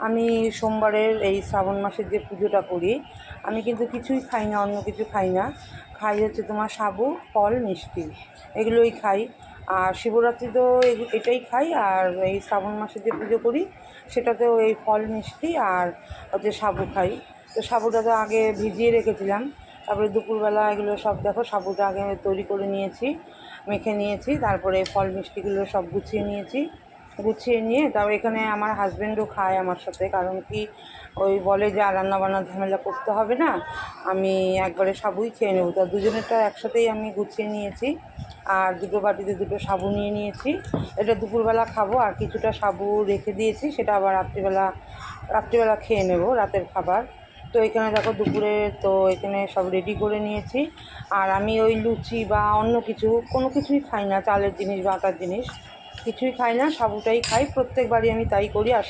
আমি সোমবারের এই শ্রাবণ মাসের যে পুজোটা করি, আমি কিন্তু কিছুই খাই না, অন্য কিছু খাই না। খাই হচ্ছে তোমার সাবু, ফল, মিষ্টি, এগুলোই খাই। আর শিবরাত্রি তো এটাই খাই। আর এই শ্রাবণ মাসে যে পুজো করি সেটাতেও এই ফল, মিষ্টি আর হচ্ছে সাবু খাই। তো সাবুটা তো আগে ভিজিয়ে রেখেছিলাম, তারপরে দুপুরবেলা এগুলো সব দেখো সাবুটা আগে তৈরি করে নিয়েছি, মেখে নিয়েছি, তারপরে ফল মিষ্টিগুলো সব গুছিয়ে নিয়েছি। গুছিয়ে নিয়ে তারপর এখানে আমার হাজব্যান্ডও খায় আমার সাথে, কারণ কি ওই বলে যে আর রান্নাবান্না ঝামেলা করতে হবে না, আমি একবারে সাবুই খেয়ে নেবো। তা দুজনেরটা একসাথেই আমি গুছিয়ে নিয়েছি। আর দুটো বাটিতে দুটো সাবু নিয়ে নিয়েছি, এটা দুপুরবেলা খাবো। আর কিছুটা সাবু রেখে দিয়েছি, সেটা আবার রাত্রিবেলা খেয়ে নেব, রাতের খাবার। তো এখানে দেখো দুপুরে তো এখানে সব রেডি করে নিয়েছি। আর আমি ওই লুচি বা অন্য কিছু কোনো কিছুই খাই না, চালের জিনিস বা আটার জিনিস কিছুই খাই না, সাবুটাই খাই। প্রত্যেকবারই আমি তাই করি। আর